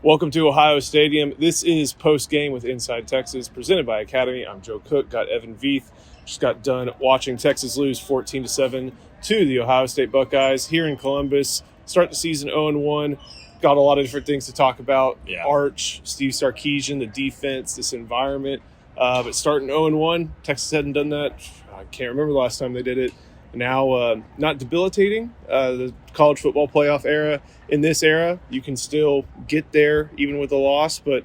Welcome to Ohio Stadium. This is Post Game with Inside Texas, presented by Academy. I'm Joe Cook. Got Evan Veith. Just got done watching Texas lose 14-7 to the Ohio State Buckeyes here in Columbus. Start the season 0-1. Got a lot of different things to talk about. Yeah. Arch, Steve Sarkisian, the defense, this environment. But starting 0-1, Texas hadn't done that. I can't remember the last time they did it. Now, not debilitating. The college football playoff era. In this era, you can still get there even with a loss, but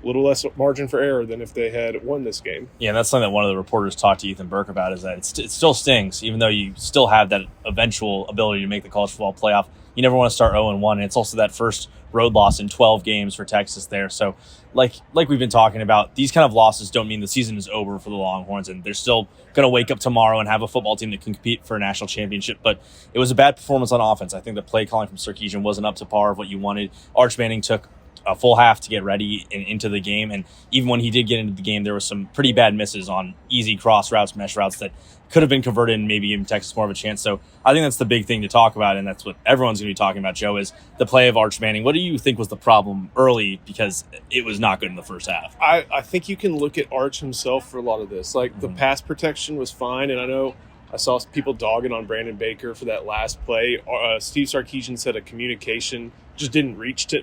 a little less margin for error than if they had won this game. Yeah, and that's something that one of the reporters talked to Ethan Burke about, is that it still stings, even though you still have that eventual ability to make the college football playoff. You never want to start 0-1, and it's also that first road loss in 12 games for Texas there. So like we've been talking about, these kind of losses don't mean the season is over for the Longhorns, and they're still going to wake up tomorrow and have a football team that can compete for a national championship. But it was a bad performance on offense. I think the play calling from Sarkisian wasn't up to par of what you wanted. Arch Manning took a full half to get ready and into the game, and even when he did get into the game, there were some pretty bad misses on easy cross routes, mesh routes that could have been converted and maybe given Texas more of a chance. So I think that's the big thing to talk about, and that's what everyone's going to be talking about, Joe, is the play of Arch Manning. What do you think was the problem early, because it was not good in the first half? I think you can look at Arch himself for a lot of this. Like, the pass protection was fine, and I know I saw people dogging on Brandon Baker for that last play. Steve Sarkisian said a communication just didn't reach to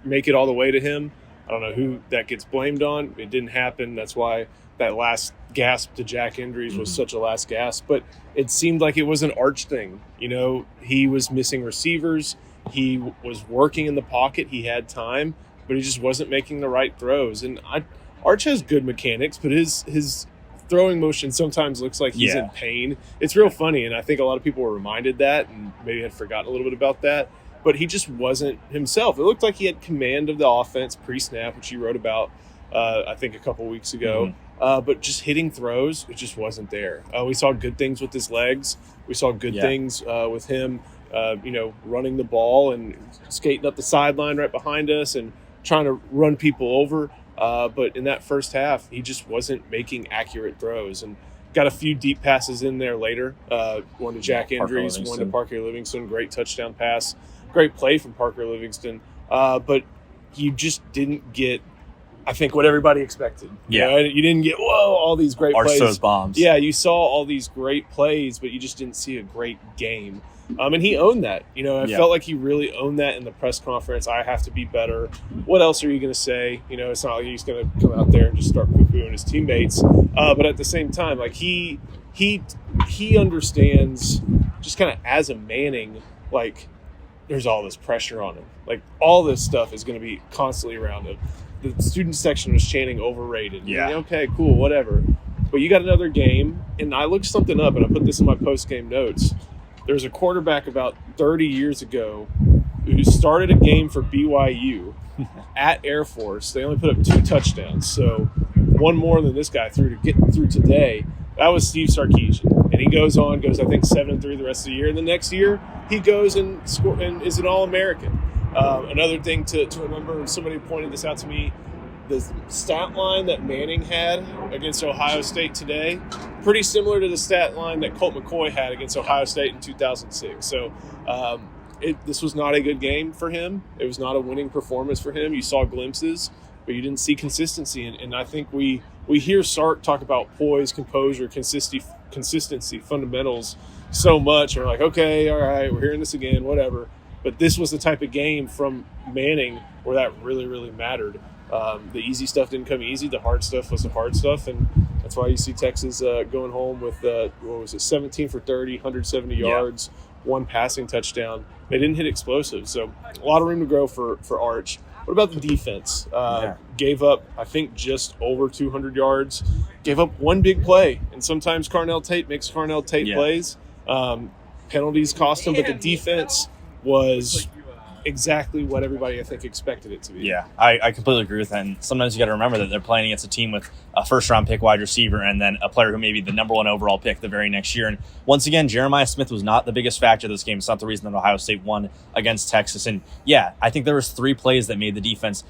make it all the way to him. I don't know who that gets blamed on. It didn't happen. That's why that last gasp to Jack Indries was such a last gasp. But it seemed like it was an Arch thing. You know, he was missing receivers. He was working in the pocket. He had time, but he just wasn't making the right throws. And Arch has good mechanics, but his throwing motion sometimes looks like he's in pain. It's real funny, and I think a lot of people were reminded that and maybe had forgotten a little bit about that. But he just wasn't himself. It looked like he had command of the offense pre-snap, which he wrote about, I think, a couple weeks ago. But just hitting throws, it just wasn't there. We saw good things with his legs. We saw good things with him, running the ball and skating up the sideline right behind us and trying to run people over. But in that first half, he just wasn't making accurate throws. And got a few deep passes in there later. One to Jack Indries, one to Parker Livingston. Great touchdown pass. Great play from Parker Livingston. But you just didn't get, I think, what everybody expected. Yeah. You didn't get, all these great plays. Arch throws bombs. Yeah, you saw all these great plays, but you just didn't see a great game. And he owned that. I felt like he really owned that in the press conference. I have to be better. What else are you going to say? It's not like he's going to come out there and just start poo-pooing his teammates. But at the same time, like he understands, just kind of as a Manning, like, there's all this pressure on him. Like, all this stuff is going to be constantly around him. The student section was chanting overrated. Yeah. Okay, cool, whatever. But you got another game, and I looked something up, and I put this in my post-game notes. There was a quarterback about 30 years ago who started a game for BYU at Air Force. They only put up 2 touchdowns, so one more than this guy threw to get through today. That was Steve Sarkisian. And he goes, I think, 7-3 the rest of the year. And the next year, he goes and is an All-American. Another thing to remember, somebody pointed this out to me, the stat line that Manning had against Ohio State today, pretty similar to the stat line that Colt McCoy had against Ohio State in 2006. So this was not a good game for him. It was not a winning performance for him. You saw glimpses, but you didn't see consistency. And I think we hear Sark talk about poise, composure, consistency, fundamentals so much. And we're like, okay, all right, we're hearing this again, whatever. But this was the type of game from Manning where that really, really mattered. The easy stuff didn't come easy. The hard stuff was the hard stuff. And that's why you see Texas going home with, 17 for 30, 170 yards, 1 passing touchdown. They didn't hit explosives. So a lot of room to grow for Arch. What about the defense? Gave up, I think, just over 200 yards. Gave up one big play. And sometimes Carnell Tate makes Carnell Tate plays. Penalties cost him, but the defense was exactly what everybody, I think, expected it to be. Yeah, I completely agree with that. And sometimes you got to remember that they're playing against a team with a first-round pick wide receiver and then a player who may be the number 1 overall pick the very next year. And once again, Jeremiah Smith was not the biggest factor of this game. It's not the reason that Ohio State won against Texas. And yeah, I think there was 3 plays that made the defense,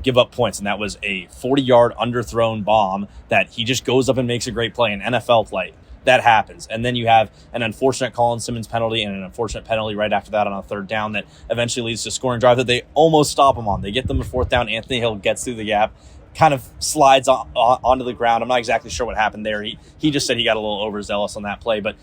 give up points. And that was a 40-yard underthrown bomb that he just goes up and makes a great play, an NFL play. that happens. And then you have an unfortunate Colin Simmons penalty and an unfortunate penalty right after that on a third down that eventually leads to a scoring drive that they almost stop them on. They get them to fourth down. Anthony Hill gets through the gap, kind of slides onto the ground. I'm not exactly sure what happened there. He just said he got a little overzealous on that play, but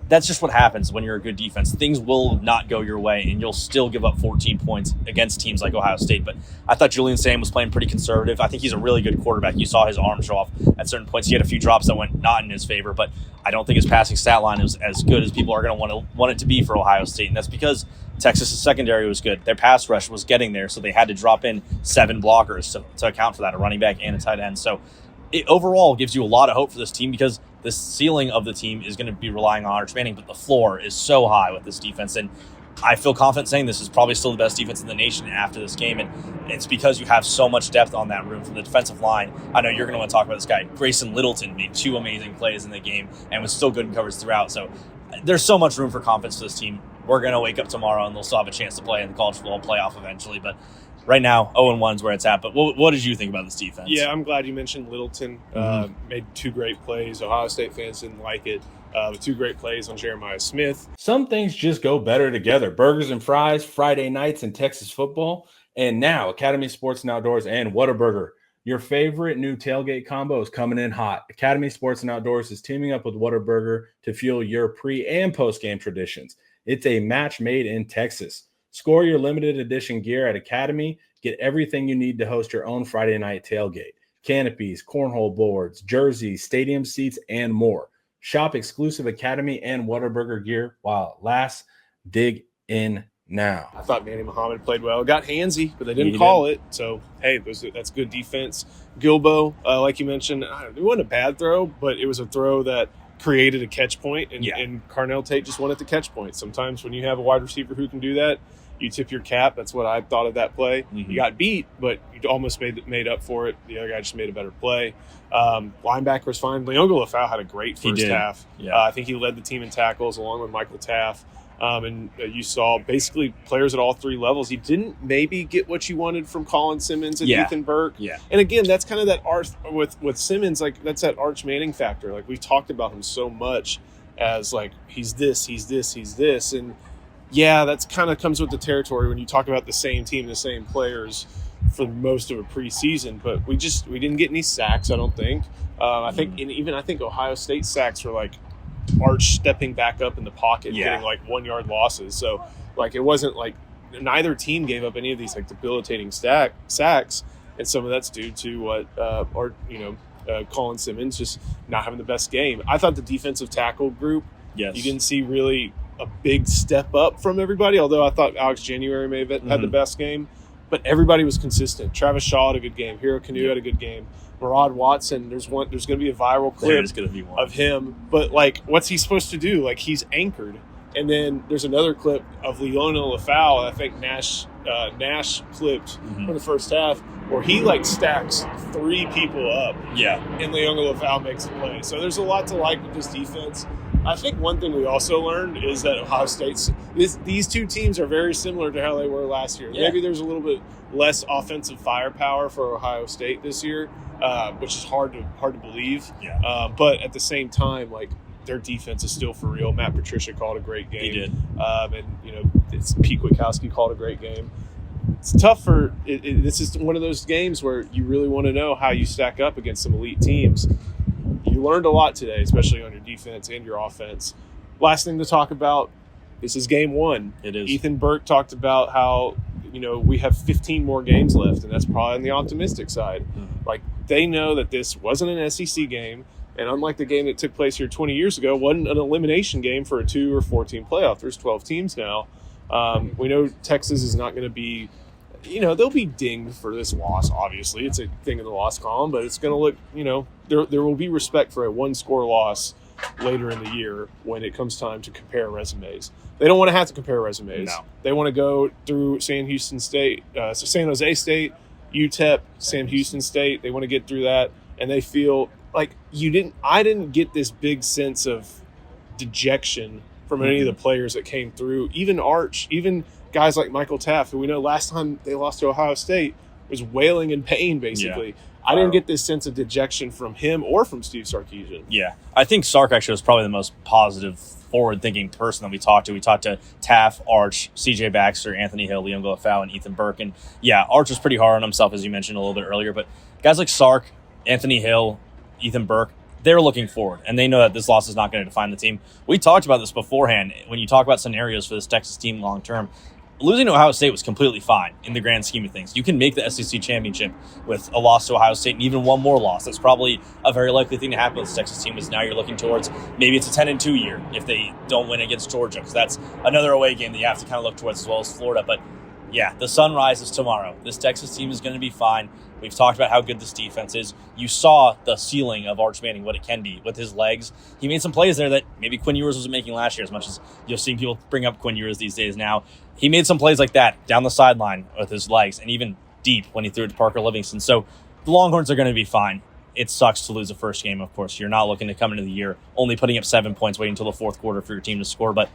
that's just what happens when you're a good defense. Things will not go your way, and you'll still give up 14 points against teams like Ohio State. But I thought Julian Sam was playing pretty conservative. I think he's a really good quarterback. You saw his arm show off at certain points. He had a few drops that went not in his favor, but I don't think his passing stat line is as good as people are going to want it to be for Ohio State, and that's because Texas' secondary was good. Their pass rush was getting there, so they had to drop in 7 blockers to account for that, a running back and a tight end. So it overall gives you a lot of hope for this team because the ceiling of the team is going to be relying on Arch Manning, but the floor is so high with this defense. And I feel confident saying this is probably still the best defense in the nation after this game. And it's because you have so much depth on that room from the defensive line. I know you're going to want to talk about this guy. Grayson Littleton made 2 amazing plays in the game and was still good in coverage throughout. So there's so much room for confidence for this team. We're going to wake up tomorrow and they'll still have a chance to play in the college football playoff eventually. But right now, 0-1 is where it's at. But what did you think about this defense? Yeah, I'm glad you mentioned Littleton. Made 2 great plays. Ohio State fans didn't like it. 2 great plays on Jeremiah Smith. Some things just go better together. Burgers and fries, Friday nights in Texas football. And now, Academy Sports and Outdoors and Whataburger. Your favorite new tailgate combo is coming in hot. Academy Sports and Outdoors is teaming up with Whataburger to fuel your pre- and post-game traditions. It's a match made in Texas. Score your limited edition gear at Academy. Get everything you need to host your own Friday night tailgate. Canopies, cornhole boards, jerseys, stadium seats, and more. Shop exclusive Academy and Whataburger gear while it lasts. Dig in now. I thought Manny Muhammad played well. Got handsy, but they didn't call it. So, hey, that's good defense. Gilbo, like you mentioned, it wasn't a bad throw, but it was a throw that created a catch point, and Carnell Tate just wanted the catch point. Sometimes when you have a wide receiver who can do that, you tip your cap. That's what I thought of that play. You got beat, but you almost made up for it. The other guy just made a better play. Linebacker was fine. Leonga Lafau had a great first half. Yeah. I think he led the team in tackles along with Michael Taff. And you saw basically players at all 3 levels. He didn't maybe get what you wanted from Colin Simmons and Ethan Burke. Yeah. And again, that's kind of that arch with Simmons, like that's that Arch Manning factor. Like we've talked about him so much as like he's this. And yeah, that's kind of comes with the territory when you talk about the same team, the same players for most of a preseason. But we didn't get any sacks, I don't think. I think I think Ohio State sacks were like Arch stepping back up in the pocket, getting like 1-yard losses. So like it wasn't like neither team gave up any of these like debilitating sacks, and some of that's due to what Colin Simmons just not having the best game. I thought the defensive tackle group, you didn't see really a big step up from everybody, although I thought Alex January may have had the best game, but everybody was consistent. Travis Shaw had a good game. Hero Canoe had a good game. Murad Watson, there's going to be a viral clip of him, but like what's he supposed to do? Like he's anchored. And then there's another clip of Leona Lafau, I think Nash clipped for the first half, where he like stacks 3 people up. Yeah. And Leona Lafau makes a play. So there's a lot to like with this defense. I think one thing we also learned is that Ohio State's these 2 teams are very similar to how they were last year. Yeah. Maybe there's a little bit less offensive firepower for Ohio State this year, which is hard to believe. Yeah. But at the same time, like their defense is still for real. Matt Patricia called a great game. He did. And Pete Kwiatkowski called a great game. It's tough this is one of those games where you really want to know how you stack up against some elite teams. You learned a lot today, especially on your defense and your offense. Last thing to talk about, this is game 1. It is. Ethan Burke talked about how, we have 15 more games left, and that's probably on the optimistic side. Like, they know that this wasn't an SEC game, and unlike the game that took place here 20 years ago, wasn't an elimination game for a 2 or 4-team playoff. There's 12 teams now. We know Texas is not going to be they'll be dinged for this loss, obviously. It's a thing in the loss column, but it's going to look, there will be respect for a 1-score loss later in the year when it comes time to compare resumes. They don't want to have to compare resumes. No. They want to go through San Jose State, UTEP, Sam Houston State. They want to get through that, and they feel like I didn't get this big sense of dejection from any of the players that came through, even Arch, even guys like Michael Taft, who we know last time they lost to Ohio State, was wailing in pain, basically. Yeah. I didn't get this sense of dejection from him or from Steve Sarkisian. Yeah. I think Sark actually was probably the most positive, forward-thinking person that we talked to. We talked to Taff, Arch, CJ Baxter, Anthony Hill, Liam Golafau, and Ethan Burke. And yeah, Arch was pretty hard on himself, as you mentioned a little bit earlier. But guys like Sark, Anthony Hill, Ethan Burke, they're looking forward, and they know that this loss is not going to define the team. We talked about this beforehand. When you talk about scenarios for this Texas team long-term, losing to Ohio State was completely fine in the grand scheme of things. You can make the SEC championship with a loss to Ohio State and even one more loss. That's probably a very likely thing to happen with this Texas team, is now you're looking towards maybe it's a 10-2 year if they don't win against Georgia, because that's another away game that you have to kind of look towards, as well as Florida. But yeah, the sun rises tomorrow. This Texas team is going to be fine. We've talked about how good this defense is. You saw the ceiling of Arch Manning, what it can be with his legs. He made some plays there that maybe Quinn Ewers wasn't making last year, as much as you're seeing people bring up Quinn Ewers these days now. He made some plays like that down the sideline with his legs, and even deep when he threw it to Parker Livingston. So the Longhorns are going to be fine. It sucks to lose the first game, of course. You're not looking to come into the year only putting up 7 points, waiting until the fourth quarter for your team to score, but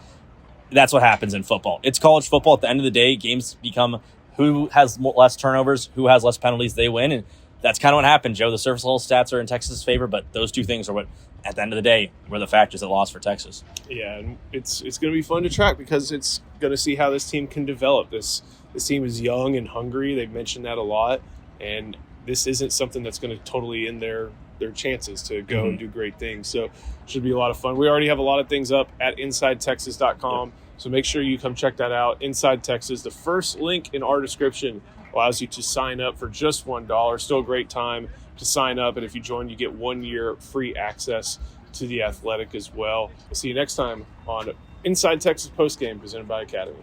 that's what happens in football. It's college football. At the end of the day, games become who has less turnovers, who has less penalties, they win, and that's kind of what happened, Joe. The surface level stats are in Texas' favor, but those two things are what, at the end of the day, were the factors that lost for Texas. Yeah, and it's going to be fun to track because it's going to see how this team can develop. This team is young and hungry. They've mentioned that a lot, and this isn't something that's going to totally end their chances to go and do great things. So it should be a lot of fun. We already have a lot of things up at InsideTexas.com, Yep. So make sure you come check that out. Inside Texas, the first link in our description allows you to sign up for just $1. Still a great time to sign up, and if you join, you get 1 year free access to The Athletic as well. We'll see you next time on Inside Texas Postgame, presented by Academy.